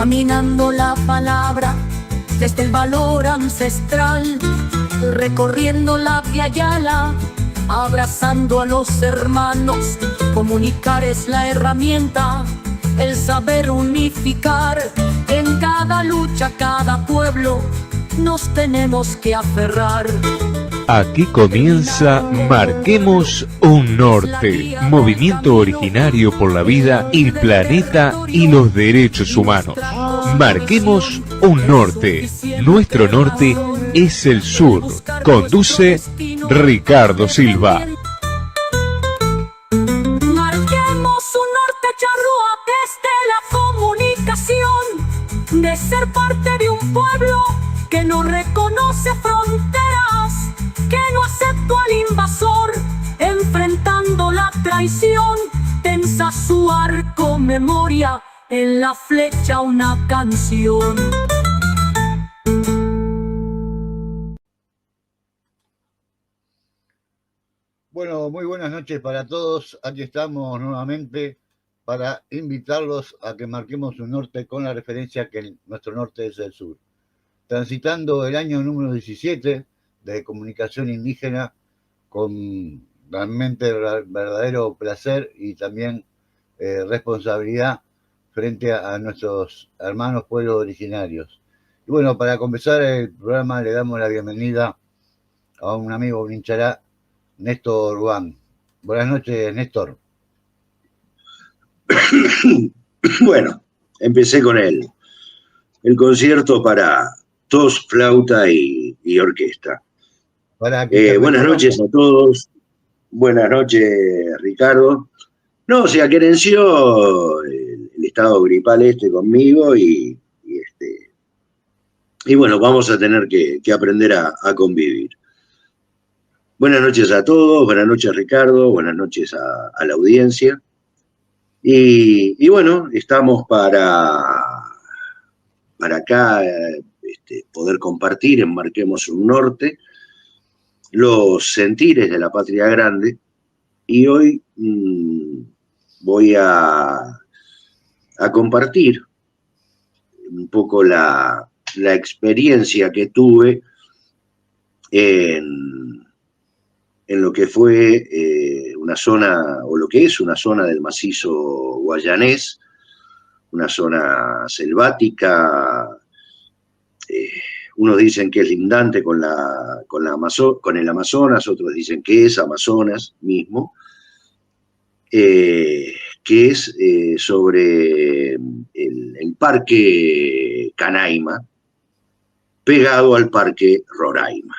caminando la palabra desde el valor ancestral, recorriendo la Via Yala, abrazando a los hermanos. Comunicar es la herramienta, el saber unificar. En cada lucha, cada pueblo, nos tenemos que aferrar. Aquí comienza Marquemos un Norte, movimiento originario por la vida, el planeta y los derechos humanos. Marquemos un Norte, nuestro norte es el sur. Conduce Ricardo Silva. Marquemos un norte charrúa desde la comunicación, de ser parte de un pueblo que no reconoce fronteras, que no aceptó al invasor, enfrentando la traición. Tensa su arco memoria, en la flecha una canción. Bueno, muy buenas noches para todos. Aquí estamos nuevamente para invitarlos a que marquemos un norte con la referencia que nuestro norte es el sur. Transitando el año número 17 de comunicación indígena, con realmente verdadero placer y también responsabilidad frente a nuestros hermanos pueblos originarios. Y bueno, para comenzar el programa le damos la bienvenida a un amigo brinchará, Néstor Urbán. Buenas noches, Néstor. Bueno, empecé con el concierto para tos, flauta y orquesta. Buenas noches a todos. Buenas noches, Ricardo. No, se aquerenció el estado gripal conmigo y bueno, vamos a tener que aprender a convivir. Buenas noches a todos, buenas noches, Ricardo, buenas noches a la audiencia. Y bueno, estamos para acá poder compartir en Marquemos un Norte los sentires de la patria grande. Y hoy voy a compartir un poco la experiencia que tuve en lo que fue una zona, o lo que es una zona del macizo guayanés, una zona selvática. Unos dicen que es lindante con el Amazonas, otros dicen que es Amazonas mismo, que es sobre el Parque Canaima, pegado al Parque Roraima.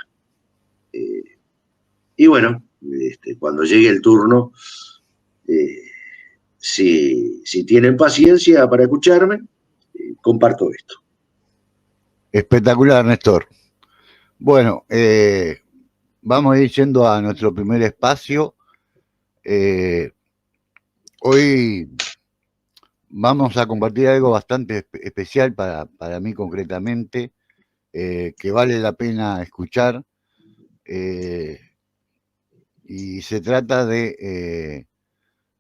Y bueno, cuando llegue el turno, si tienen paciencia para escucharme, comparto esto. Espectacular, Néstor. Bueno, vamos a ir yendo a nuestro primer espacio. Hoy vamos a compartir algo bastante especial para mí concretamente, que vale la pena escuchar. Y se trata de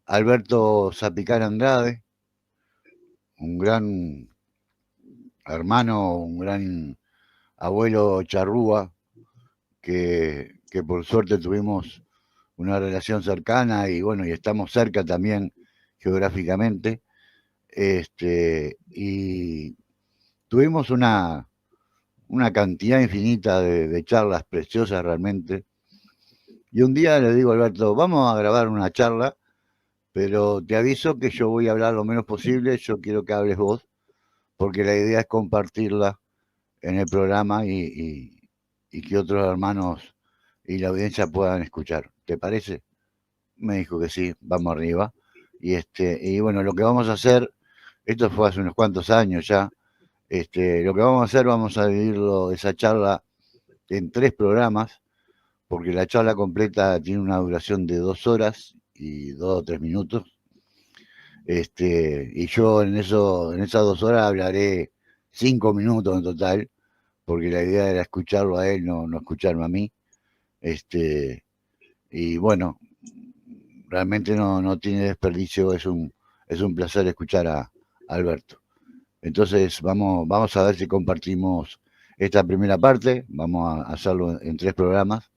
Alberto Zapicán Andrade, un gran hermano, un gran abuelo charrúa, que por suerte tuvimos una relación cercana y bueno, y estamos cerca también geográficamente. Y tuvimos una cantidad infinita de charlas preciosas realmente. Y un día le digo a Alberto, vamos a grabar una charla, pero te aviso que yo voy a hablar lo menos posible, yo quiero que hables vos, porque la idea es compartirla en el programa y que otros hermanos y la audiencia puedan escuchar. ¿Te parece? Me dijo que sí, vamos arriba. Y bueno, lo que vamos a hacer, esto fue hace unos cuantos años ya, lo que vamos a hacer, vamos a dividirlo, esa charla, en 3 programas, porque la charla completa tiene una duración de 2 horas y 2 o 3 minutos. Y yo en esas 2 horas hablaré 5 minutos en total, porque la idea era escucharlo a él, no escucharme a mí. Y bueno, realmente no tiene desperdicio, es un placer escuchar a Alberto. Entonces vamos a ver si compartimos esta primera parte, vamos a hacerlo en 3 programas.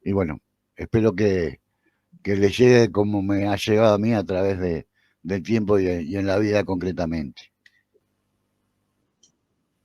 Y bueno, espero que le llegue como me ha llegado a mí a través del tiempo y en la vida concretamente.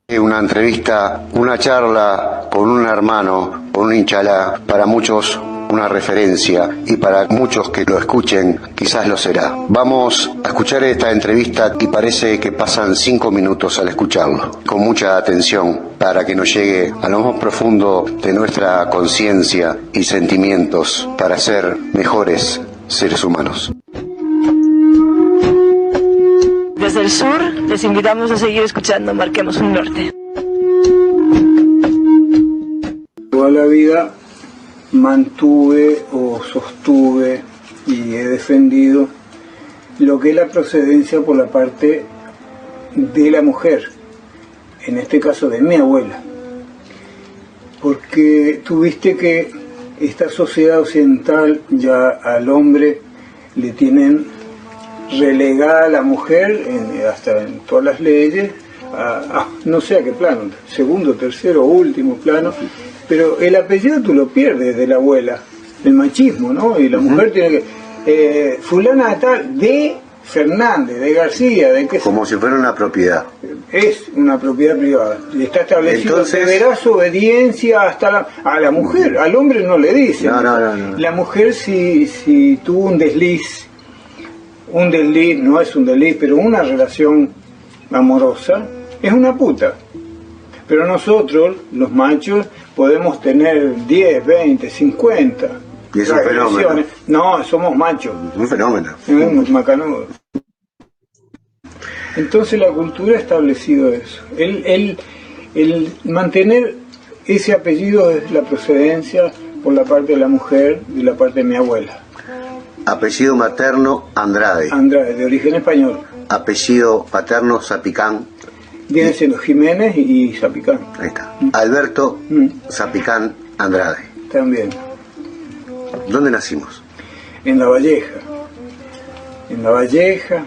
Una entrevista, una charla con un hermano, con un inchalá, para muchos una referencia y para muchos que lo escuchen quizás lo será. Vamos a escuchar esta entrevista y parece que pasan 5 minutos al escucharlo, con mucha atención para que nos llegue a lo más profundo de nuestra conciencia y sentimientos para ser mejores seres humanos. Desde el sur les invitamos a seguir escuchando Marquemos un Norte. Toda la vida mantuve o sostuve y he defendido lo que es la procedencia por la parte de la mujer, en este caso de mi abuela, porque tuviste que esta sociedad occidental ya al hombre le tienen relegada a la mujer hasta en todas las leyes a no sé a qué plano, segundo, tercero, último plano. Pero el apellido tú lo pierdes de la abuela, el machismo, ¿no? Y la mujer tiene que... fulana de tal, de Fernández, de García, de qué sé. Como si fuera una propiedad. Es una propiedad privada. Está establecido. Entonces, deberás obediencia hasta a la mujer. Al hombre no le dicen. No. La mujer si tuvo un desliz, no es un desliz, pero una relación amorosa, es una puta. Pero nosotros, los machos, podemos tener 10, 20, 50. Y es un fenómeno. No, somos machos. Un fenómeno. Macanudos. Entonces la cultura ha establecido eso. El mantener ese apellido es la procedencia por la parte de la mujer y la parte de mi abuela. Apellido materno Andrade. Andrade, de origen español. Apellido paterno Zapicán. Vienen siendo Jiménez y Zapicán. Ahí está. Alberto Zapicán Andrade. También. ¿Dónde nacimos? En La Valleja. En La Valleja,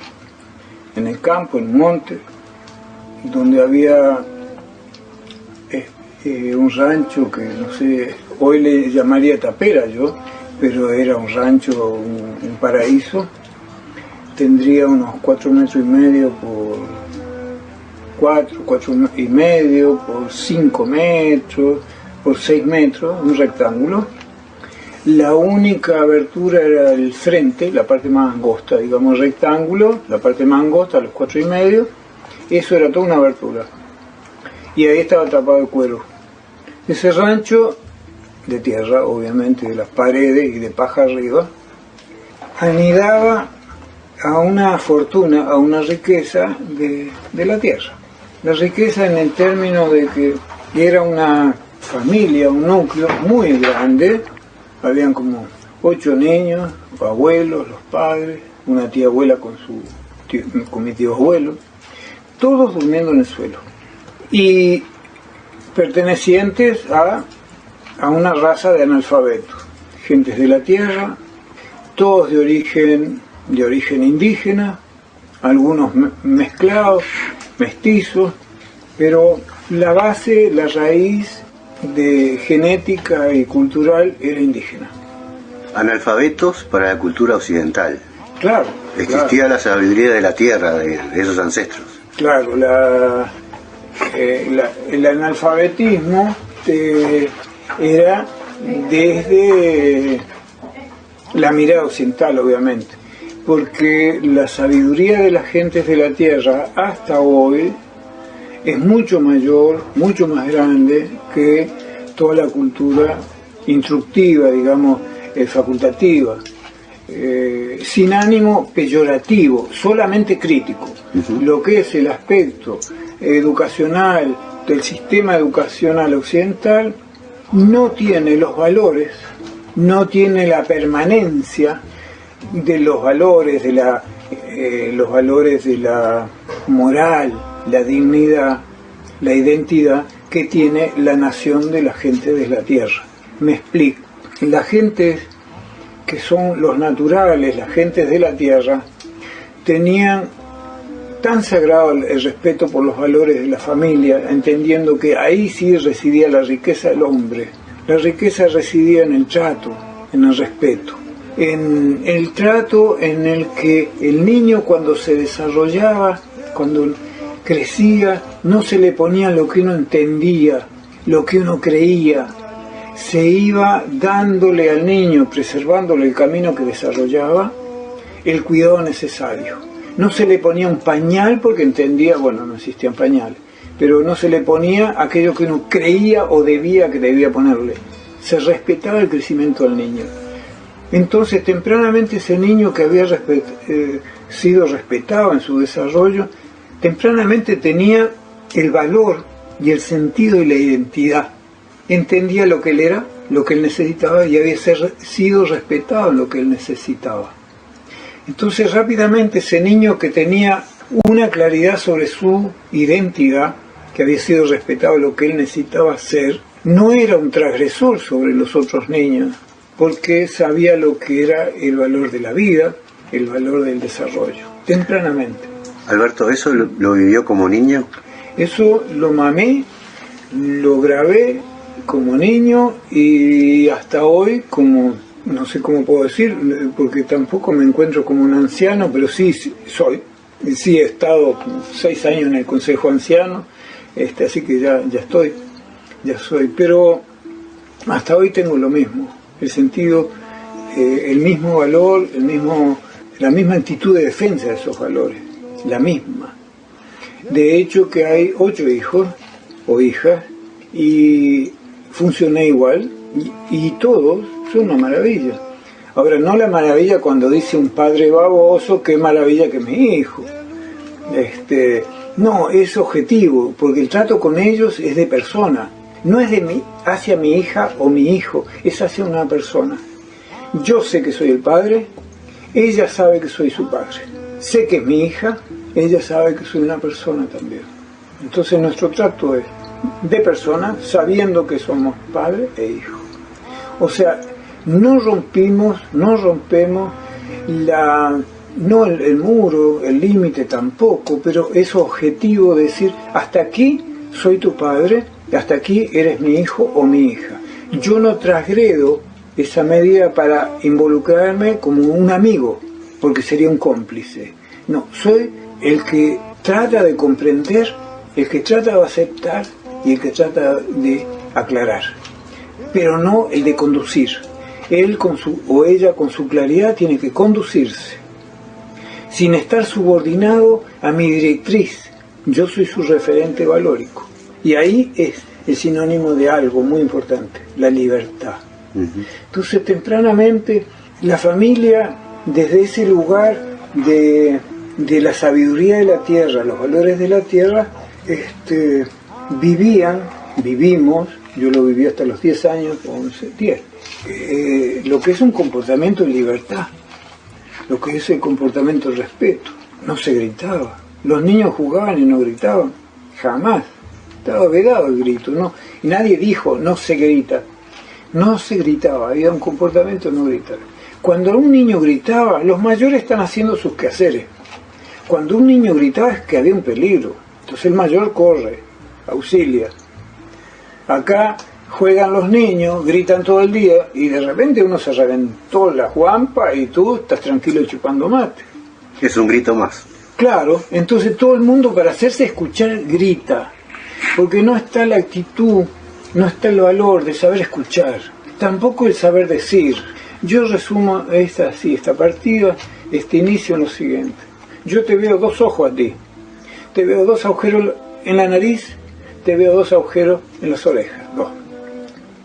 en el campo, en el monte, donde había un rancho que no sé, hoy le llamaría tapera yo, pero era un rancho, un paraíso. Tendría unos 4,5 metros por 4,5 metros por 5 metros, por 6 metros, un rectángulo. La única abertura era el frente, la parte más angosta, digamos rectángulo, la parte más angosta, los 4,5, eso era toda una abertura. Y ahí estaba tapado de cuero. Ese rancho, de tierra, obviamente, de las paredes y de paja arriba, anidaba a una fortuna, a una riqueza de la tierra. La riqueza en el término de que era una familia, un núcleo muy grande, habían como 8 niños, abuelos, los padres, una tía abuela con mi tío abuelo, todos durmiendo en el suelo. Y pertenecientes a una raza de analfabetos, gentes de la tierra, todos de origen indígena, algunos mezclados, mestizos, pero la base, la raíz de genética y cultural era indígena. Analfabetos para la cultura occidental. Claro. Existía la sabiduría de la tierra de esos ancestros. Claro, el analfabetismo era desde la mirada occidental, obviamente, porque la sabiduría de las gentes de la tierra hasta hoy es mucho mayor, mucho más grande que toda la cultura instructiva, digamos, facultativa, sin ánimo peyorativo, solamente crítico. Lo que es el aspecto educacional del sistema educacional occidental no tiene los valores, no tiene la permanencia de los valores de la moral, la dignidad, la identidad que tiene la nación de la gente de la tierra. Me explico. Las gentes que son los naturales, las gentes de la tierra, tenían tan sagrado el respeto por los valores de la familia, entendiendo que ahí sí residía la riqueza del hombre. La riqueza residía en el trato, en el respeto, en el trato en el que el niño cuando se desarrollaba, cuando crecía, no se le ponía lo que uno entendía, lo que uno creía. Se iba dándole al niño, preservándole el camino que desarrollaba, el cuidado necesario. No se le ponía un pañal porque entendía, bueno, no existían pañales, pero no se le ponía aquello que uno creía o debía que debía ponerle. Se respetaba el crecimiento del niño. Entonces, tempranamente ese niño que había sido respetado en su desarrollo, tempranamente tenía el valor y el sentido y la identidad. Entendía lo que él era, lo que él necesitaba y había sido respetado en lo que él necesitaba. Entonces rápidamente ese niño que tenía una claridad sobre su identidad, que había sido respetado en lo que él necesitaba ser, no era un transgresor sobre los otros niños, porque sabía lo que era el valor de la vida, el valor del desarrollo, tempranamente. Alberto, ¿eso lo vivió como niño? Eso lo mamé, lo grabé como niño y hasta hoy como, no sé cómo puedo decir, porque tampoco me encuentro como un anciano, pero sí soy. Sí he estado 6 años en el Consejo Anciano, así que ya soy. Pero hasta hoy tengo lo mismo, el sentido, el mismo valor, la misma actitud de defensa de esos valores, la misma. De hecho que hay 8 hijos o hijas y funcioné igual y todos son una maravilla. Ahora, no la maravilla cuando dice un padre baboso, qué maravilla que mi hijo. No, es objetivo, porque el trato con ellos es de persona. No es de mí, hacia mi hija o mi hijo, es hacia una persona. Yo sé que soy el padre, ella sabe que soy su padre. Sé que es mi hija, ella sabe que soy una persona también. Entonces nuestro trato es de persona, sabiendo que somos padre e hijo. O sea, no rompemos el muro, el límite tampoco, pero es objetivo decir, hasta aquí soy tu padre, hasta aquí eres mi hijo o mi hija. Yo no transgredo esa medida para involucrarme como un amigo, porque sería un cómplice. No, soy el que trata de comprender, el que trata de aceptar y el que trata de aclarar, pero no el de conducir. Él o ella con su claridad tiene que conducirse, sin estar subordinado a mi directriz. Yo soy su referente valórico. Y ahí es el sinónimo de algo muy importante, la libertad. Entonces, tempranamente, la familia, desde ese lugar de la sabiduría de la tierra, los valores de la tierra, vivimos, yo lo viví hasta los 10 años, 10, lo que es un comportamiento de libertad, lo que es el comportamiento de respeto. No se gritaba, los niños jugaban y no gritaban, jamás, estaba vedado el grito, ¿no? Y nadie dijo, no se grita, no se gritaba, había un comportamiento de no gritar. Cuando un niño gritaba, los mayores están haciendo sus quehaceres. Cuando un niño gritaba es que había un peligro, entonces el mayor corre, auxilia. Acá juegan los niños, gritan todo el día y de repente uno se reventó la juampa y tú estás tranquilo chupando mate. Es un grito más. Claro, entonces todo el mundo para hacerse escuchar grita, porque no está la actitud, no está el valor de saber escuchar, tampoco el saber decir. Yo resumo esta partida, este inicio en lo siguiente. Yo te veo 2 ojos a ti, te veo 2 agujeros en la nariz, te veo 2 agujeros en las orejas, 2.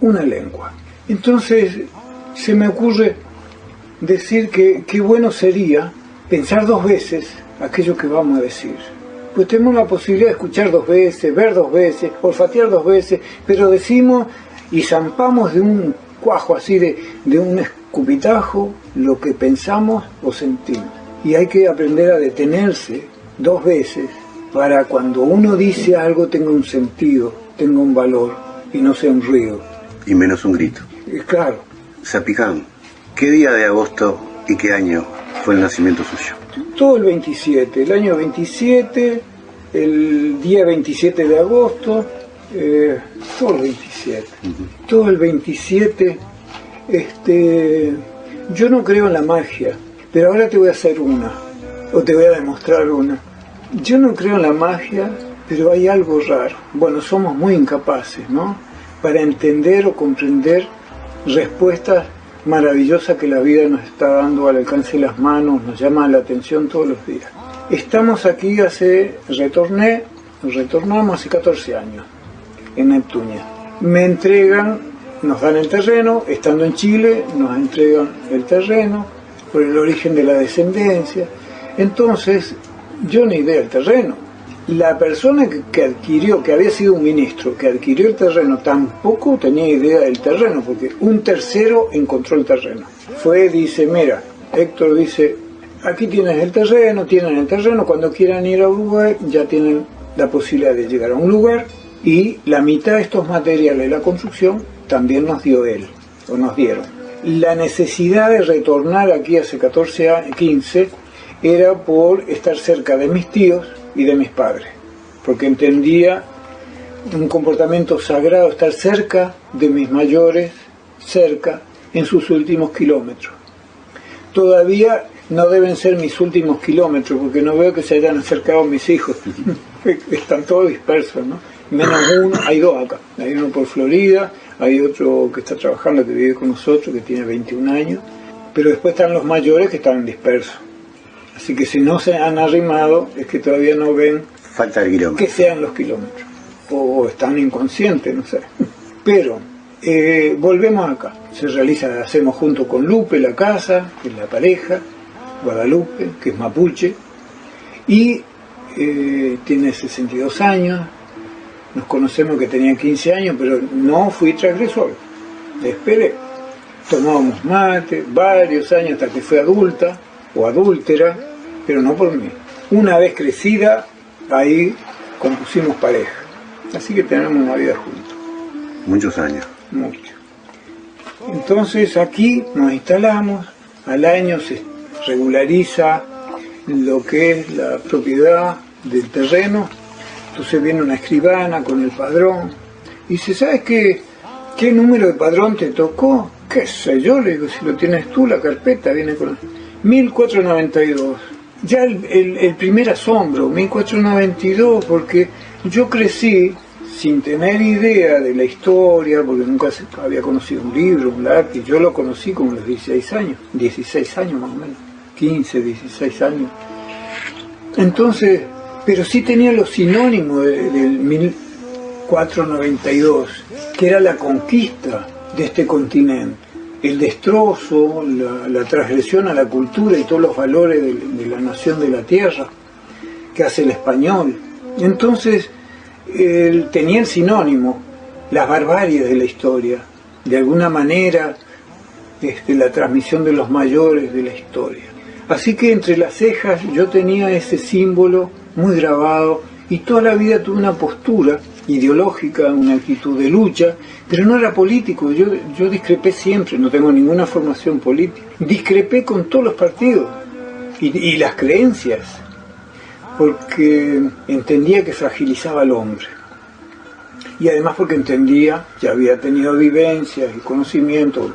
Una lengua. Entonces se me ocurre decir que qué bueno sería pensar 2 veces aquello que vamos a decir. Pues tenemos la posibilidad de escuchar 2 veces, ver 2 veces, olfatear 2 veces, pero decimos y zampamos de un cuajo así, de un escupitajo, lo que pensamos o sentimos. Y hay que aprender a detenerse 2 veces para cuando uno dice algo tenga un sentido, tenga un valor y no sea un ruido. Y menos un grito. Claro. Zapiján, ¿qué día de agosto y qué año fue el nacimiento suyo? todo el 27, el año 27, el día 27 de agosto, todo el 27. Todo el 27, yo no creo en la magia, pero ahora te voy a hacer una, o te voy a demostrar una. Yo no creo en la magia, pero hay algo raro. Bueno, somos muy incapaces, ¿no?, para entender o comprender respuestas maravillosas que la vida nos está dando al alcance de las manos, nos llama la atención todos los días. Estamos aquí retornamos hace 14 años, en Neptunia. Me entregan, nos dan el terreno, estando en Chile, nos entregan el terreno, por el origen de la descendencia. Entonces, yo ni idea del terreno. La persona que adquirió, que había sido un ministro, que adquirió el terreno, tampoco tenía idea del terreno, porque un tercero encontró el terreno. Dice, mira, Héctor dice, aquí tienen el terreno, cuando quieran ir a Uruguay ya tienen la posibilidad de llegar a un lugar, y la mitad de estos materiales de la construcción también nos dio él, o nos dieron. La necesidad de retornar aquí hace 15 era por estar cerca de mis tíos y de mis padres, porque entendía un comportamiento sagrado, estar cerca de mis mayores, cerca en sus últimos kilómetros. Todavía no deben ser mis últimos kilómetros, porque no veo que se hayan acercado mis hijos, están todos dispersos, ¿no? Menos uno, hay dos acá, hay uno por Florida, hay otro que está trabajando, que vive con nosotros, que tiene 21 años, pero después están los mayores que están dispersos. Así que si no se han arrimado, es que todavía no ven Falta el kilómetro. que sean los kilómetros. O están inconscientes, no sé. Pero, volvemos acá. Hacemos junto con Lupe la casa, que es la pareja, Guadalupe, que es mapuche, y tiene 62 años. Nos conocemos que tenía 15 años, pero no fui transgresor. Esperé. Tomábamos mate, varios años hasta que fue adulta, o adúltera, pero no por mí. Una vez crecida, ahí compusimos pareja. Así que tenemos una vida juntos. Muchos años. Mucho. Entonces aquí nos instalamos, al año se regulariza lo que es la propiedad del terreno. Entonces viene una escribana con el padrón y dice, ¿sabes qué número de padrón te tocó? ¿Qué sé yo? Le digo, si lo tienes tú, la carpeta viene con 1492. Ya el primer asombro, 1492, porque yo crecí sin tener idea de la historia, porque nunca había conocido un libro, un lápiz. Yo lo conocí como a los 16 años más o menos, 15, 16 años. Entonces, pero sí tenía los sinónimos del 1492, que era la conquista de este continente, el destrozo, la transgresión a la cultura y todos los valores de la nación de la tierra que hace el español. Entonces, él tenía el sinónimo, las barbaries de la historia, de alguna manera la transmisión de los mayores de la historia. Así que entre las cejas yo tenía ese símbolo muy grabado y toda la vida tuve una postura ideológica, una actitud de lucha, pero no era político. Yo discrepé siempre, no tengo ninguna formación política. Discrepé con todos los partidos y las creencias, porque entendía que fragilizaba al hombre. Y además porque entendía, ya había tenido vivencias y conocimiento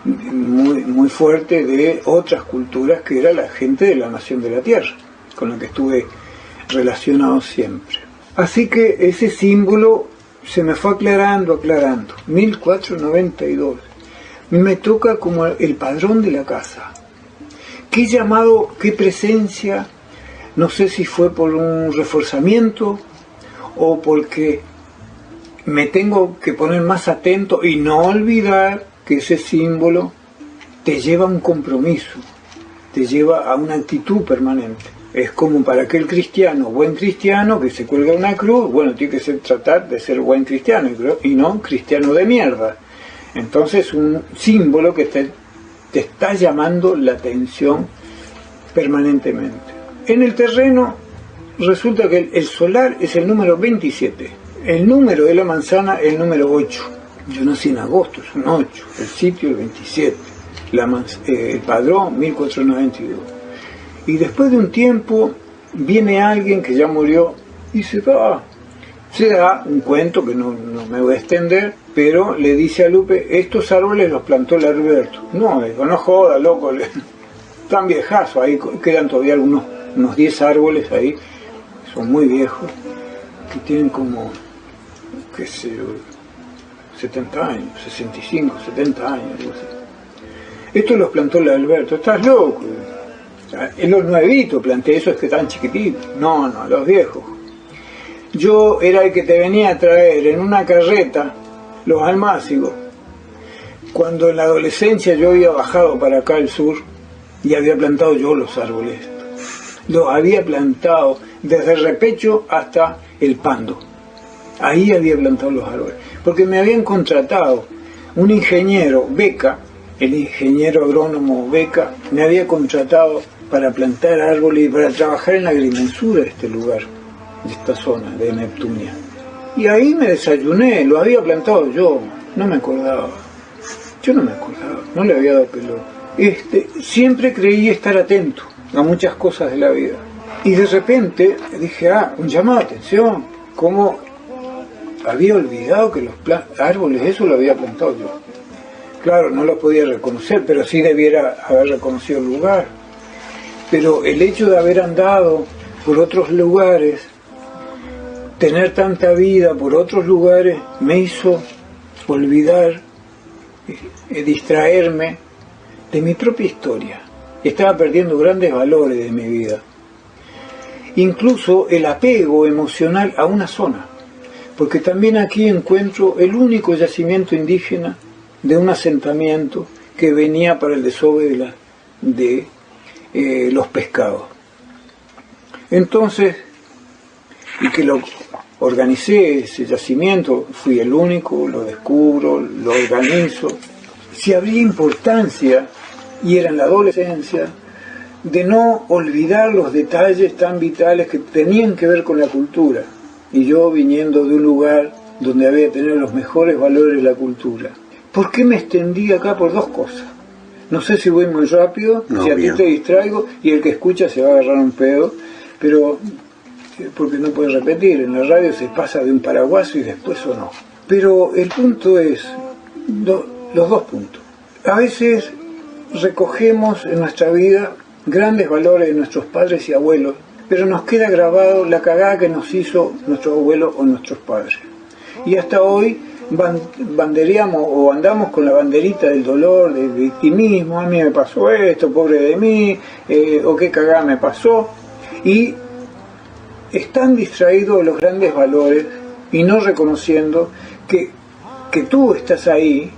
muy fuerte de otras culturas, que era la gente de la nación de la tierra, con la que estuve relacionado siempre. Así que ese símbolo se me fue aclarando, 1492. Me toca como el padrón de la casa. Qué llamado, qué presencia, no sé si fue por un reforzamiento o porque me tengo que poner más atento y no olvidar que ese símbolo te lleva a un compromiso, te lleva a una actitud permanente. Es como para aquel cristiano, buen cristiano, que se cuelga una cruz, bueno, tiene que tratar de ser buen cristiano y no cristiano de mierda. Entonces un símbolo que te está llamando la atención permanentemente. En el terreno resulta que el solar es el número 27, el número de la manzana el número 8. Yo nací en agosto, es un 8, el sitio el 27, el padrón 1492. Y después de un tiempo viene alguien que ya murió y se va. Se da un cuento que no me voy a extender, pero le dice a Lupe, estos árboles los plantó el Alberto. No, le digo, no joda, loco, están viejazos, ahí quedan todavía unos 10 árboles ahí, son muy viejos, que tienen como, qué sé yo, 70 años, 65, 70 años, algo así. Estos los plantó el Alberto, estás loco. O sea, en los nuevitos planté, eso es que están chiquititos. No, los viejos. Yo era el que te venía a traer en una carreta los almácigos. Cuando en la adolescencia yo había bajado para acá al sur y había plantado yo los árboles. Los había plantado desde el Repecho hasta el Pando. Ahí había plantado los árboles. Porque me habían contratado un ingeniero, Beca, el ingeniero agrónomo Beca, me había contratado para plantar árboles y para trabajar en la agrimensura de este lugar, de esta zona de Neptunia. Y ahí me desayuné, lo había plantado yo, no me acordaba. Yo no me acordaba, no le había dado pelo. Siempre creí estar atento a muchas cosas de la vida. Y de repente dije, un llamado de atención, cómo había olvidado que los árboles, eso lo había plantado yo. Claro, no lo podía reconocer, pero sí debiera haber reconocido el lugar. Pero el hecho de haber andado por otros lugares, tener tanta vida por otros lugares, me hizo olvidar, distraerme de mi propia historia. Estaba perdiendo grandes valores de mi vida. Incluso el apego emocional a una zona. Porque también aquí encuentro el único yacimiento indígena de un asentamiento que venía para el desove de los pescados. Entonces, y que lo organicé, ese yacimiento, fui el único, lo descubro, lo organizo. Si habría importancia, y era en la adolescencia, de no olvidar los detalles tan vitales que tenían que ver con la cultura. Y yo viniendo de un lugar donde había que tener los mejores valores de la cultura. ¿Por qué me extendí acá? Por dos cosas. No sé si voy muy rápido, si a ti te distraigo, y el que escucha se va a agarrar un pedo, pero porque no puede repetir, en la radio se pasa de un paraguaso y después o no. Pero el punto es, los dos puntos. A veces recogemos en nuestra vida grandes valores de nuestros padres y abuelos, pero nos queda grabado la cagada que nos hizo nuestros abuelos o nuestros padres. Y hasta hoy bandereamos o andamos con la banderita del dolor, del victimismo, a mí me pasó esto, pobre de mí, o qué cagada me pasó, y están distraídos de los grandes valores y no reconociendo que tú estás ahí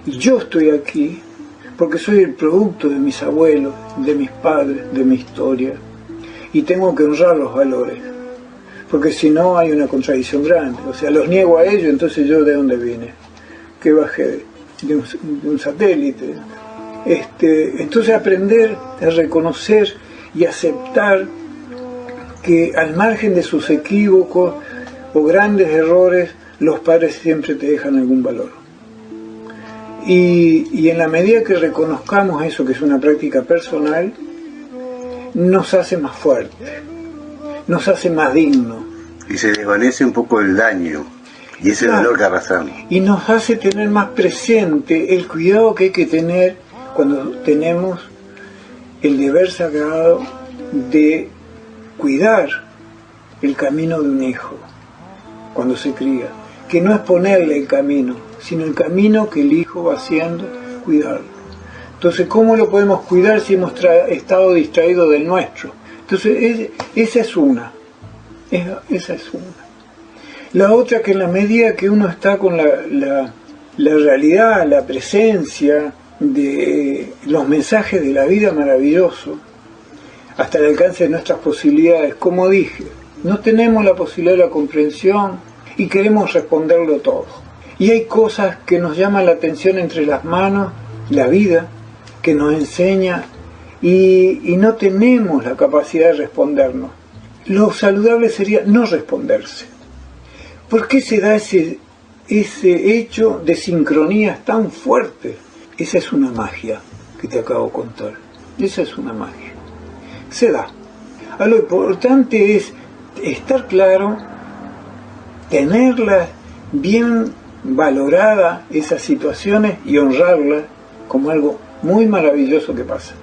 y yo estoy aquí porque soy el producto de mis abuelos, de mis padres, de mi historia, y tengo que honrar los valores, porque si no hay una contradicción grande. O sea, los niego a ellos, entonces yo ¿de dónde vine? Que bajé de un satélite. Entonces aprender a reconocer y aceptar que al margen de sus equívocos o grandes errores, los padres siempre te dejan algún valor. Y en la medida que reconozcamos eso, que es una práctica personal, nos hace más fuertes, nos hace más dignos. Y se desvanece un poco el daño y ese dolor que arrastramos. Y nos hace tener más presente el cuidado que hay que tener cuando tenemos el deber sagrado de cuidar el camino de un hijo cuando se cría, que no es ponerle el camino, sino el camino que el hijo va haciendo, cuidarlo. Entonces, ¿cómo lo podemos cuidar si hemos estado distraídos del nuestro? Entonces, esa es una. La otra, que en la medida que uno está con la realidad, la presencia de los mensajes de la vida maravilloso, hasta el alcance de nuestras posibilidades, como dije, no tenemos la posibilidad de la comprensión y queremos responderlo todo. Y hay cosas que nos llaman la atención entre las manos, la vida, que nos enseña y no tenemos la capacidad de respondernos. Lo saludable sería no responderse. ¿Por qué se da ese hecho de sincronías tan fuertes? Esa es una magia que te acabo de contar. Esa es una magia. se da. Lo importante es estar claro, tenerlas bien valoradas esas situaciones y honrarlas como algo muy maravilloso que pasa.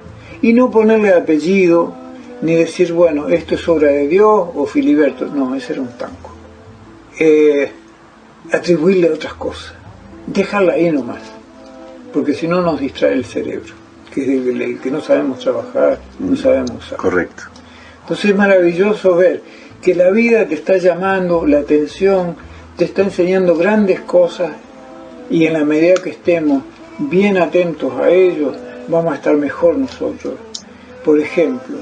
Y no ponerle apellido, ni decir, bueno, esto es obra de Dios o Filiberto. No, ese era un tanco. Atribuirle otras cosas. Dejarla ahí nomás. Porque si no nos distrae el cerebro. Que es el que no sabemos trabajar, no sabemos usar. Correcto. Entonces es maravilloso ver que la vida te está llamando la atención, te está enseñando grandes cosas y en la medida que estemos bien atentos a ellos, vamos a estar mejor nosotros. Por ejemplo,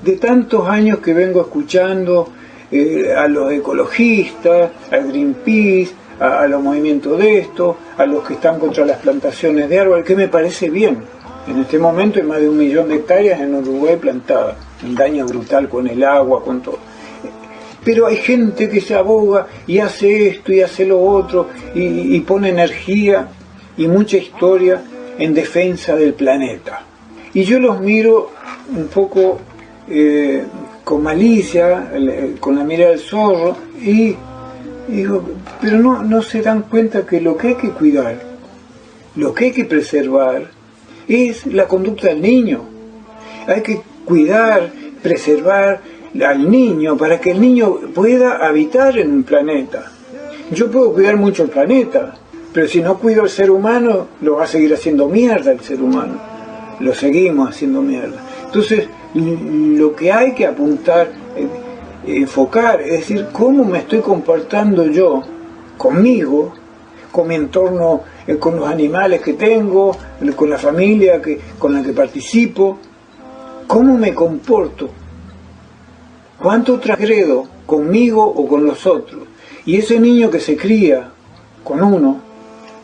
de tantos años que vengo escuchando a los ecologistas, a Greenpeace, a los movimientos de esto, a los que están contra las plantaciones de árboles, que me parece bien. En este momento hay más de 1 millón de hectáreas en Uruguay plantadas, un daño brutal con el agua, con todo. Pero hay gente que se aboga y hace esto y hace lo otro y pone energía y mucha historia en defensa del planeta. Y yo los miro un poco con malicia, con la mirada del zorro, y digo, pero no se dan cuenta que lo que hay que cuidar, lo que hay que preservar, es la conducta del niño. Hay que cuidar, preservar al niño para que el niño pueda habitar en un planeta. Yo puedo cuidar mucho el planeta, pero si no cuido al ser humano, lo va a seguir haciendo mierda el ser humano. Lo seguimos haciendo mierda. Entonces, lo que hay que apuntar, enfocar, es decir, cómo me estoy comportando yo conmigo, con mi entorno, con los animales que tengo, con la familia con la que participo, cómo me comporto, cuánto transgredo conmigo o con los otros. Y ese niño que se cría con uno,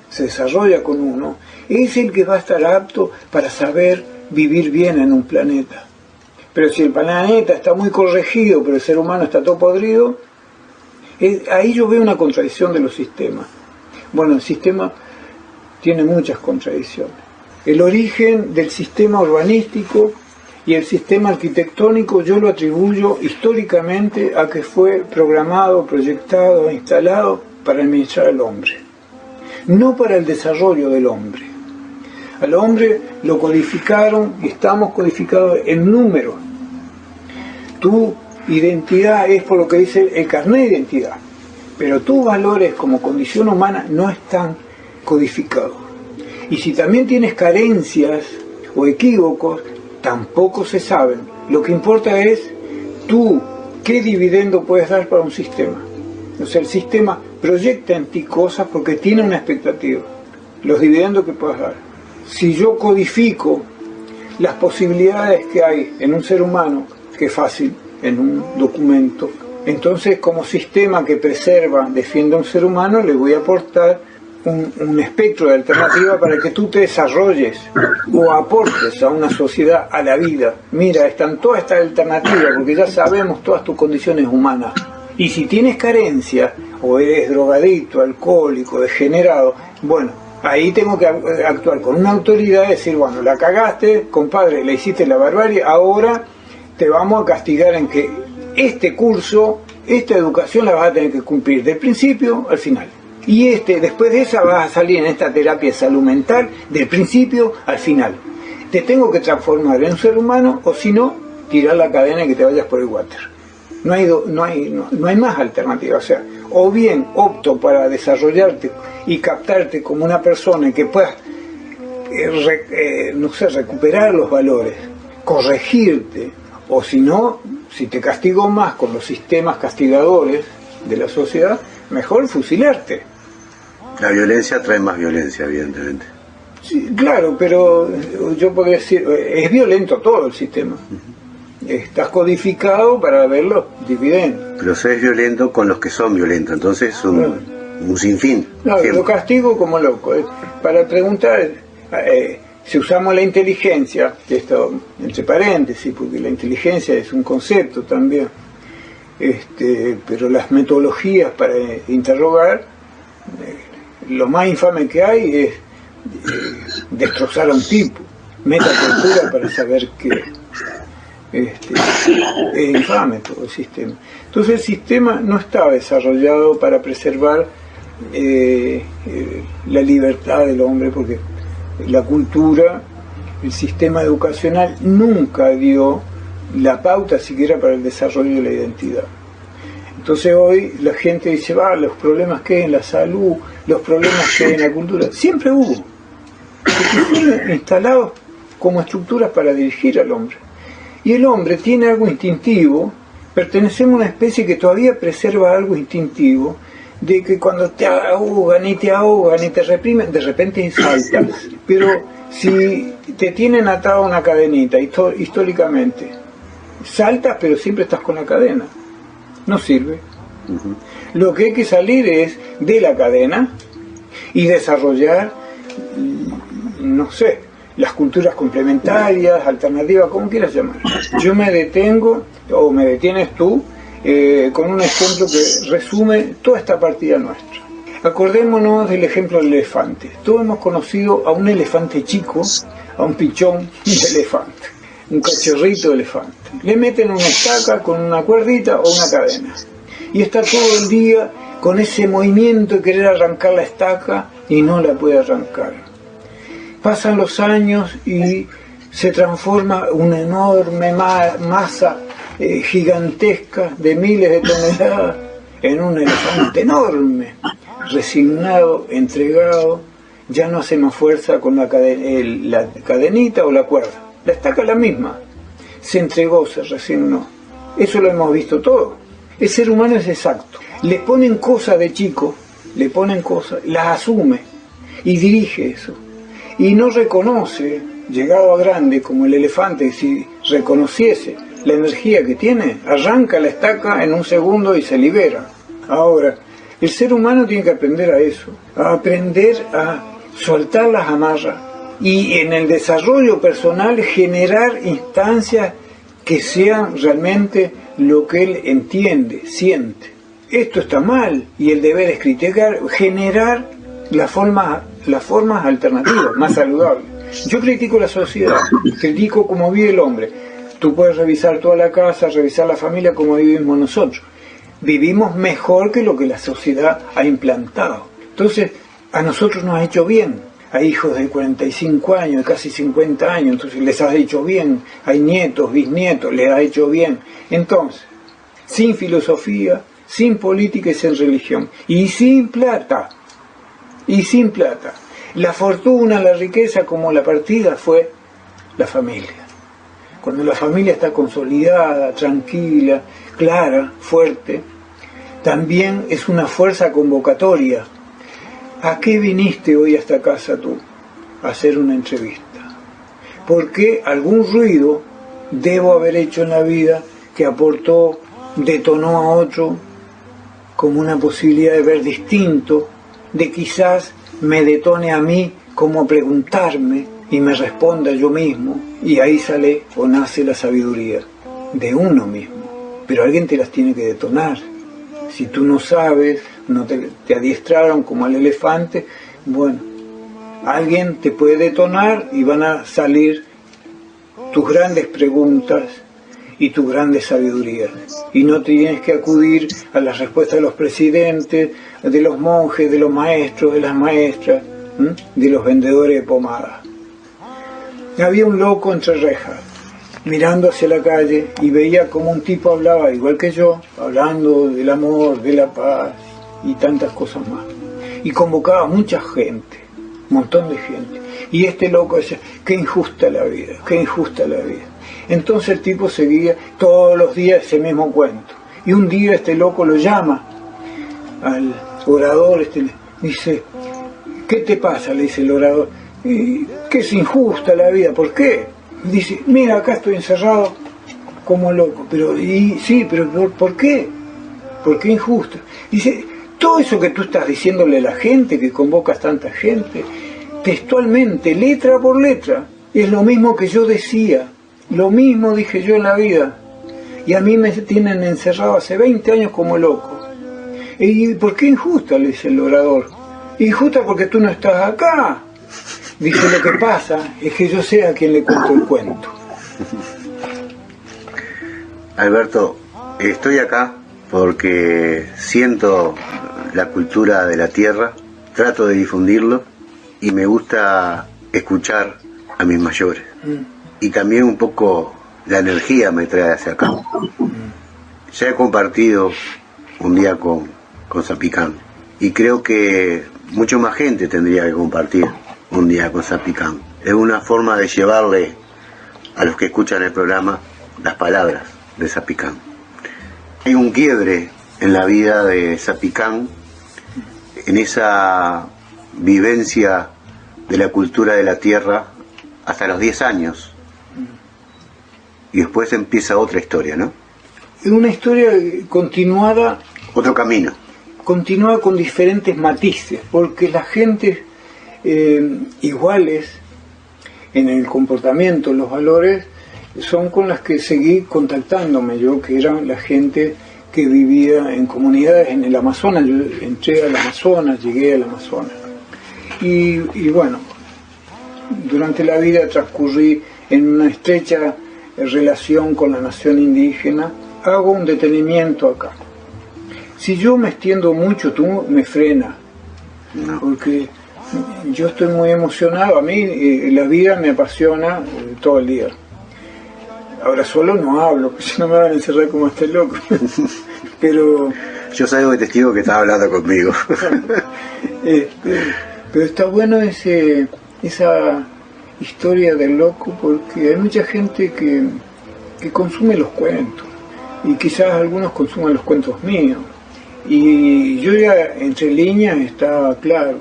se desarrolla con uno, es el que va a estar apto para saber vivir bien en un planeta. Pero si el planeta está muy corregido, pero el ser humano está todo podrido, ahí yo veo una contradicción de los sistemas. Bueno, el sistema tiene muchas contradicciones. El origen del sistema urbanístico y el sistema arquitectónico yo lo atribuyo históricamente a que fue programado, proyectado, instalado para administrar al hombre, no para el desarrollo del hombre. Al hombre lo codificaron y estamos codificados en números. Tu identidad es por lo que dice el carnet de identidad, pero tus valores como condición humana no están codificados. Y si también tienes carencias o equívocos, tampoco se saben. Lo que importa es tú, qué dividendo puedes dar para un sistema. O sea, el sistema proyecta en ti cosas porque tiene una expectativa, los dividendos que puedas dar. Si yo codifico las posibilidades que hay en un ser humano, que es fácil, en un documento, entonces como sistema que preserva, defiende a un ser humano, le voy a aportar un espectro de alternativa para que tú te desarrolles o aportes a una sociedad, a la vida. Mira, están todas estas alternativas porque ya sabemos todas tus condiciones humanas. Y si tienes carencia o eres drogadicto, alcohólico, degenerado, bueno, ahí tengo que actuar con una autoridad y decir, bueno, la cagaste, compadre, le hiciste la barbarie, ahora te vamos a castigar en que este curso, esta educación la vas a tener que cumplir del principio al final. Y después de esa vas a salir en esta terapia de salud mental del principio al final. Te tengo que transformar en un ser humano o si no, tirar la cadena y que te vayas por el water. No hay más alternativa. O sea, o bien opto para desarrollarte y captarte como una persona que puedas, recuperar los valores, corregirte, o si no, si te castigo más con los sistemas castigadores de la sociedad, mejor fusilarte. La violencia trae más violencia, evidentemente. Sí, claro, pero yo podría decir, es violento todo el sistema. Estás codificado para ver los dividendos. Pero se es violento con los que son violentos, entonces es un sinfín. No, lo castigo como loco. Para preguntar, si usamos la inteligencia, esto entre paréntesis, porque la inteligencia es un concepto también, pero las metodologías para interrogar, lo más infame que hay es destrozar a un tipo, metacultura para saber qué. infame todo el sistema. Entonces el sistema no está desarrollado para preservar la libertad del hombre, porque la cultura, el sistema educacional nunca dio la pauta siquiera para el desarrollo de la identidad. Entonces hoy la gente dice, los problemas que hay en la salud, los problemas que hay en la cultura, siempre hubo, porque fueron instalados como estructuras para dirigir al hombre. Y el hombre tiene algo instintivo, pertenecemos a una especie que todavía preserva algo instintivo, de que cuando te ahogan y te reprimen, de repente saltas. Pero si te tienen atado a una cadenita, históricamente, saltas pero siempre estás con la cadena. No sirve. Lo que hay que salir es de la cadena y desarrollar, no sé, las culturas complementarias, alternativas, como quieras llamar. Yo me detengo, o me detienes tú, con un ejemplo que resume toda esta partida nuestra. Acordémonos del ejemplo del elefante. Todos hemos conocido a un elefante chico, a un pichón de elefante, un cachorrito de elefante. Le meten una estaca con una cuerdita o una cadena. Y está todo el día con ese movimiento de querer arrancar la estaca y no la puede arrancar. Pasan los años y se transforma una enorme masa gigantesca de miles de toneladas en un elefante enorme, resignado, entregado, ya no hace más fuerza con la cadenita o la cuerda. La estaca es la misma. Se entregó, se resignó. Eso lo hemos visto todo. El ser humano es exacto. Le ponen cosas de chico, le ponen cosas, las asume y dirige eso. Y no reconoce, llegado a grande como el elefante, si reconociese la energía que tiene, arranca la estaca en un segundo y se libera. Ahora, el ser humano tiene que aprender a eso, a aprender a soltar las amarras y en el desarrollo personal generar instancias que sean realmente lo que él entiende, siente. Esto está mal y el deber es criticar, generar las formas alternativas, más saludables. Yo critico la sociedad, critico cómo vive el hombre. Tú puedes revisar toda la casa, revisar la familia como vivimos nosotros. Vivimos mejor que lo que la sociedad ha implantado. Entonces, a nosotros nos ha hecho bien. Hay hijos de 45 años, de casi 50 años, entonces les ha hecho bien. Hay nietos, bisnietos, les ha hecho bien. Entonces, sin filosofía, sin política y sin religión. Y sin plata. La fortuna, la riqueza, como la partida, fue la familia. Cuando la familia está consolidada, tranquila, clara, fuerte, también es una fuerza convocatoria. ¿A qué viniste hoy a esta casa tú? A hacer una entrevista. Porque algún ruido debo haber hecho en la vida que aportó, detonó a otro como una posibilidad de ver distinto, de quizás me detone a mí como preguntarme y me responda yo mismo, y ahí sale o nace la sabiduría de uno mismo. Pero alguien te las tiene que detonar. Si tú no sabes, no te adiestraron como al elefante, bueno, alguien te puede detonar y van a salir tus grandes preguntas y tus grandes sabidurías. Y no tienes que acudir a las respuestas de los presidentes, de los monjes, de los maestros, de las maestras, de los vendedores de pomada. Había un loco entre rejas, mirando hacia la calle, y veía como un tipo hablaba, igual que yo, hablando del amor, de la paz y tantas cosas más. Y convocaba a mucha gente, un montón de gente. Y este loco decía, qué injusta la vida, qué injusta la vida. Entonces el tipo seguía todos los días ese mismo cuento. Y un día este loco lo llama al orador, dice, ¿qué te pasa? Le dice el orador. Que es injusta la vida, ¿por qué? Dice, mira, acá estoy encerrado como loco, pero ¿por qué? ¿Por qué injusta? Dice, todo eso que tú estás diciéndole a la gente, que convocas tanta gente, textualmente, letra por letra, es lo mismo que yo decía, lo mismo dije yo en la vida, y a mí me tienen encerrado hace 20 años como loco. ¿Y por qué injusta? Le dice el orador. Injusta porque tú no estás acá. Dice, lo que pasa es que yo sé a quién le cuento el cuento. Alberto, estoy acá porque siento la cultura de la tierra, trato de difundirlo y me gusta escuchar a mis mayores. Y también un poco la energía me trae hacia acá. Ya he compartido un día con Zapicán y creo que mucha más gente tendría que compartir un día con Zapicán. Es una forma de llevarle a los que escuchan el programa las palabras de Zapicán. Hay un quiebre en la vida de Zapicán, en esa vivencia de la cultura de la tierra hasta los 10 años. Y después empieza otra historia, ¿no? Es una historia continuada. Otro camino. Continúa con diferentes matices, porque las gentes iguales en el comportamiento, los valores, son con las que seguí contactándome yo, que eran la gente que vivía en comunidades en el Amazonas. Yo entré al Amazonas, llegué al Amazonas. Y bueno, durante la vida transcurrí en una estrecha relación con la nación indígena. Hago un detenimiento acá. Si yo me extiendo mucho, tú me frenas, porque yo estoy muy emocionado. A mí la vida me apasiona todo el día. Ahora solo no hablo, porque si no me van a encerrar como este loco. Pero yo salgo de testigo que estás hablando conmigo. Pero está bueno esa historia del loco, porque hay mucha gente que consume los cuentos. Y quizás algunos consuman los cuentos míos. Y yo ya entre líneas está claro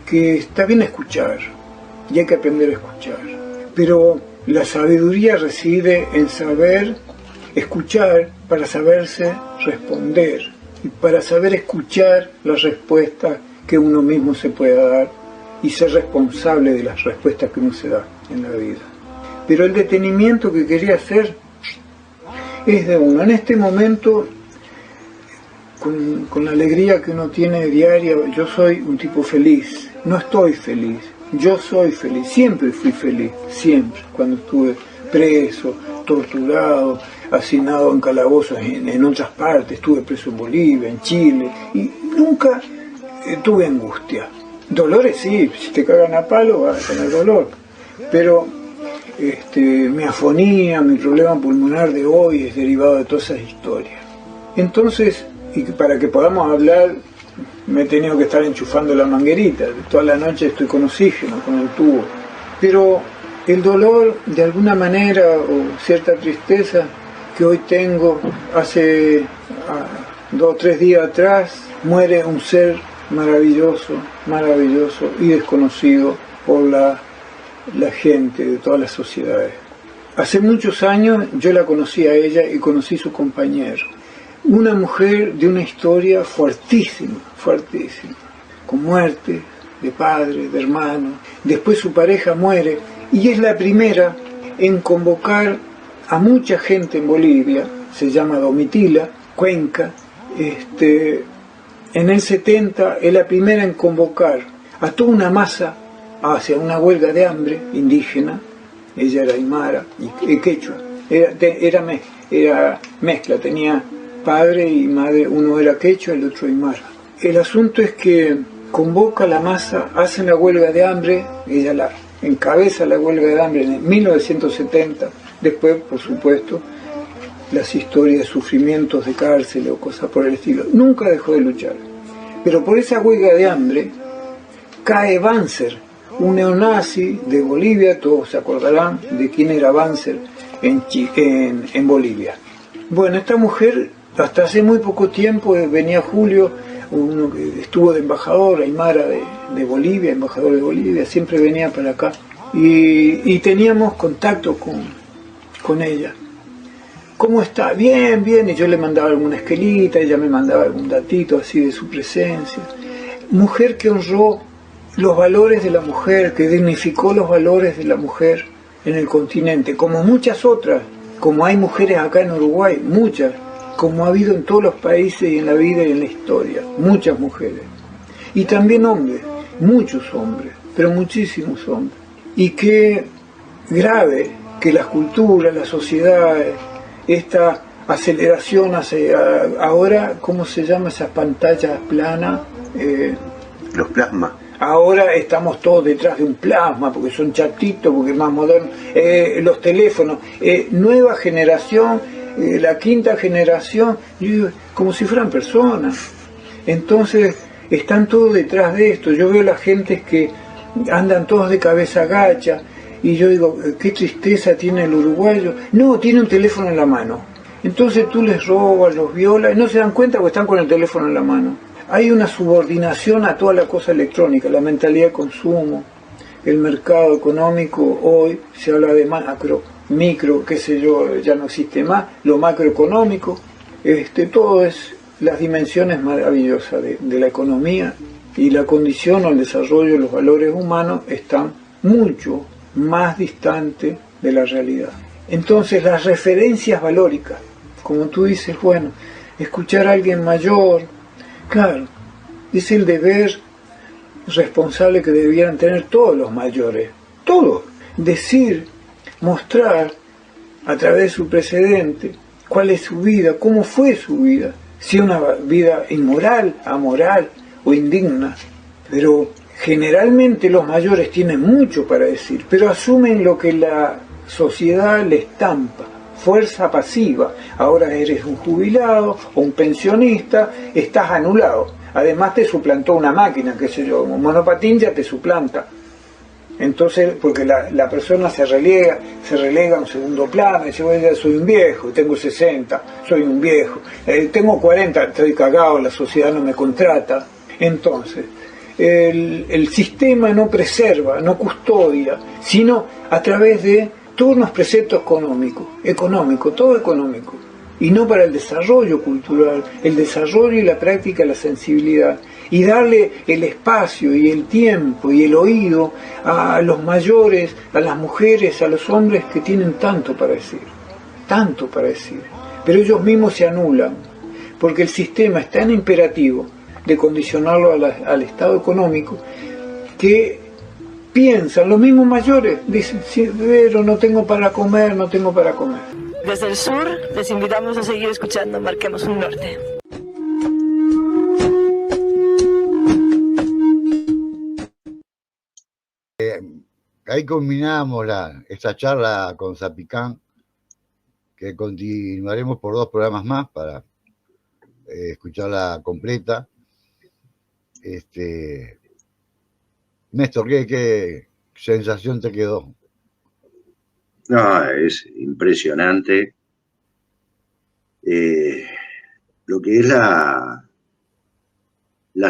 que está bien escuchar, y hay que aprender a escuchar. Pero la sabiduría reside en saber escuchar para saberse responder, y para saber escuchar las respuestas que uno mismo se pueda dar, y ser responsable de las respuestas que uno se da en la vida. Pero el detenimiento que quería hacer es de uno. En este momento, con la alegría que uno tiene diaria, yo soy un tipo feliz. No estoy feliz, yo soy feliz. Siempre fui feliz, siempre. Cuando estuve preso, torturado, hacinado en calabozos en otras partes, estuve preso en Bolivia, en Chile, y nunca tuve angustia. Dolores sí, si te cagan a palo vas a tener dolor, pero mi afonía, mi problema pulmonar de hoy es derivado de todas esas historias. Entonces, y para que podamos hablar, me he tenido que estar enchufando la manguerita. Toda la noche estoy con oxígeno, con el tubo. Pero el dolor, de alguna manera, o cierta tristeza que hoy tengo, hace 2 o 3 días atrás, muere un ser maravilloso, maravilloso y desconocido por la gente de todas las sociedades. Hace muchos años yo la conocí a ella y conocí su compañero. Una mujer de una historia fuertísima, fuertísima, con muerte de padre, de hermano. Después su pareja muere y es la primera en convocar a mucha gente en Bolivia. Se llama Domitila Cuenca. En el 70 es la primera en convocar a toda una masa hacia una huelga de hambre indígena. Ella era aymara y quechua. Era mezcla, tenía padre y madre, uno era quechua, el otro aymara. El asunto es que convoca a la masa, hacen la huelga de hambre, ella encabeza la huelga de hambre en 1970, después, por supuesto, las historias de sufrimientos de cárcel o cosas por el estilo. Nunca dejó de luchar. Pero por esa huelga de hambre cae Banzer, un neonazi de Bolivia. Todos se acordarán de quién era Banzer en Bolivia. Bueno, esta mujer hasta hace muy poco tiempo, venía Julio, uno que estuvo de embajador, aymara de Bolivia, embajador de Bolivia, siempre venía para acá. Y teníamos contacto con ella. ¿Cómo está? Bien, bien. Y yo le mandaba alguna esquelita, ella me mandaba algún datito así de su presencia. Mujer que honró los valores de la mujer, que dignificó los valores de la mujer en el continente, como muchas otras, como hay mujeres acá en Uruguay, muchas, como ha habido en todos los países y en la vida y en la historia, muchas mujeres. Y también hombres, muchos hombres, pero muchísimos hombres. Y qué grave que las culturas, las sociedades, esta aceleración, ahora, ¿cómo se llama esas pantallas planas? Los plasmas. Ahora estamos todos detrás de un plasma, porque son chatitos, porque es más moderno. Los teléfonos, nueva generación, la quinta generación, yo digo, como si fueran personas. Entonces, están todos detrás de esto. Yo veo las gentes que andan todos de cabeza gacha, y yo digo, qué tristeza tiene el uruguayo. No, tiene un teléfono en la mano. Entonces tú les robas, los violas, y no se dan cuenta porque están con el teléfono en la mano. Hay una subordinación a toda la cosa electrónica, la mentalidad de consumo, el mercado económico. Hoy se habla de macro, micro, qué sé yo, ya no existe más, lo macroeconómico, todo es las dimensiones maravillosas de la economía, y la condición o el desarrollo de los valores humanos están mucho más distantes de la realidad. Entonces las referencias valóricas, como tú dices, bueno, escuchar a alguien mayor, claro, es el deber responsable que debieran tener todos los mayores, todos, decir, mostrar a través de su precedente cuál es su vida, cómo fue su vida, si una vida inmoral, amoral o indigna. Pero generalmente los mayores tienen mucho para decir, pero asumen lo que la sociedad les estampa. Fuerza pasiva, ahora eres un jubilado o un pensionista, estás anulado. Además te suplantó una máquina, qué sé yo, un monopatín ya te suplanta. Entonces, porque la persona se relega a un segundo plano, dice, bueno, ya soy un viejo, tengo 60, soy un viejo, tengo 40, estoy cagado, la sociedad no me contrata. Entonces, el sistema no preserva, no custodia, sino a través de todos unos preceptos económicos, todo económico, y no para el desarrollo cultural, el desarrollo y la práctica, la sensibilidad, y darle el espacio y el tiempo y el oído a los mayores, a las mujeres, a los hombres que tienen tanto para decir, pero ellos mismos se anulan, porque el sistema es tan imperativo de condicionarlo al estado económico que piensan, los mismos mayores, dicen, sí, pero no tengo para comer. Desde el sur, les invitamos a seguir escuchando Marquemos un Norte. Ahí culminamos esta charla con Zapicán, que continuaremos por 2 programas más para escucharla completa. Néstor, ¿qué sensación te quedó? No, es impresionante lo que es la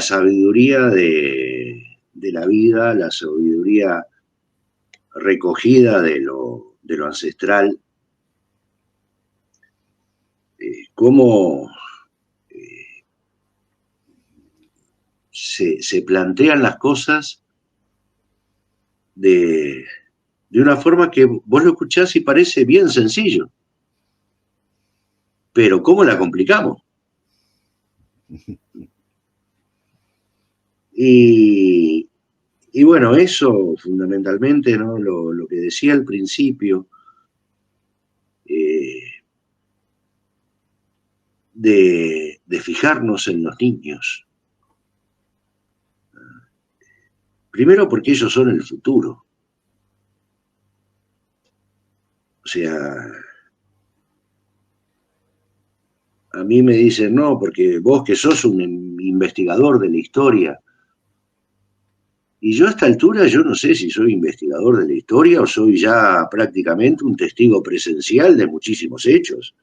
sabiduría de la vida, la sabiduría recogida de lo ancestral, cómo se plantean las cosas de una forma que vos lo escuchás y parece bien sencillo. Pero ¿cómo la complicamos? Y bueno, eso fundamentalmente, ¿no? Lo que decía al principio, de fijarnos en los niños. Primero porque ellos son el futuro. O sea, a mí me dicen, no, porque vos que sos un investigador de la historia. Y yo a esta altura, yo no sé si soy investigador de la historia o soy ya prácticamente un testigo presencial de muchísimos hechos.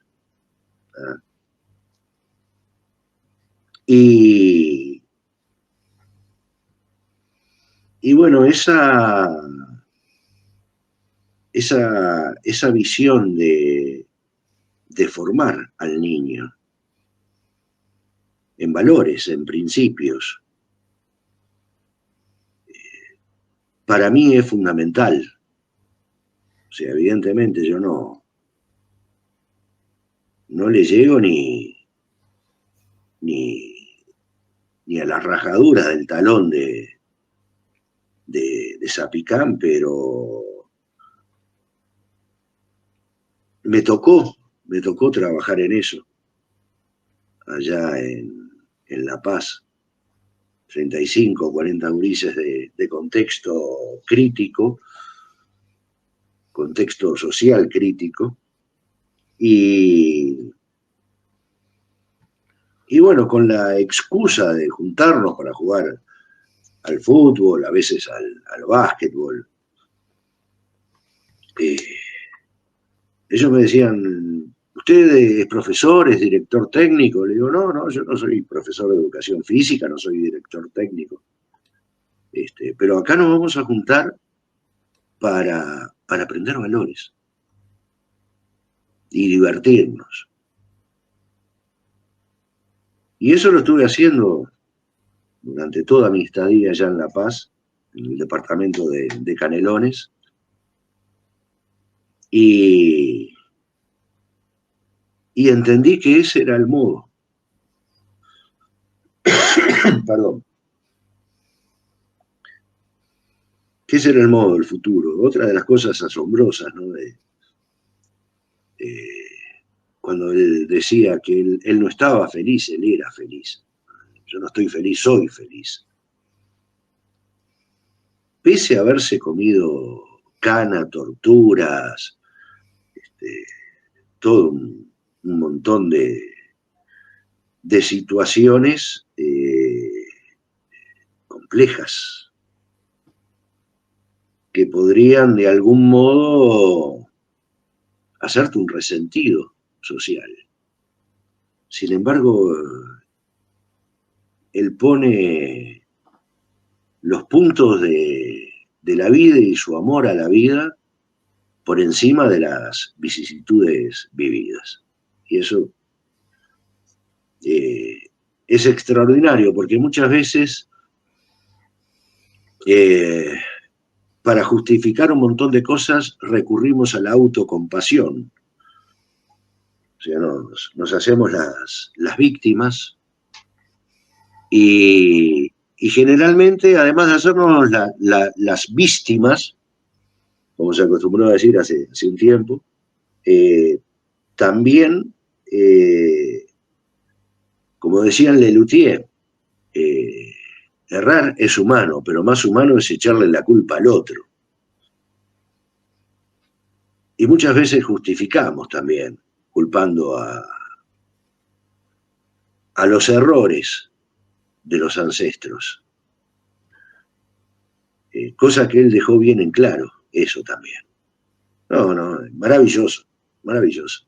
Y bueno, esa visión de formar al niño en valores, en principios, para mí es fundamental. O sea, evidentemente yo no le llego ni a las rajaduras del talón de Zapicán, pero me tocó me tocó trabajar en eso, allá en La Paz. 35 o 40 gurises de contexto crítico, contexto social crítico, y bueno, con la excusa de juntarnos para jugar al fútbol, a veces al básquetbol, ellos me decían, ¿usted es profesor, es director técnico? Le digo, no, yo no soy profesor de educación física, no soy director técnico. Pero acá nos vamos a juntar para aprender valores y divertirnos. Y eso lo estuve haciendo durante toda mi estadía allá en La Paz, en el departamento de Canelones, y entendí que ese era el modo. Perdón. Que ese era el modo del futuro. Otra de las cosas asombrosas, ¿no? Cuando él decía que él no estaba feliz, él era feliz. Yo no estoy feliz, soy feliz. Pese a haberse comido cana, torturas, todo un montón de situaciones complejas que podrían de algún modo hacerte un resentido social. Sin embargo, él pone los puntos de la vida y su amor a la vida por encima de las vicisitudes vividas. Y eso es extraordinario, porque muchas veces para justificar un montón de cosas recurrimos a la autocompasión. O sea, nos hacemos las víctimas y generalmente, además de hacernos las víctimas, como se acostumbró a decir hace un tiempo, también, como decían Lelutier, errar es humano, pero más humano es echarle la culpa al otro. Y muchas veces justificamos también, culpando a los errores de los ancestros. Cosa que él dejó bien en claro, eso también. No, maravilloso, maravilloso.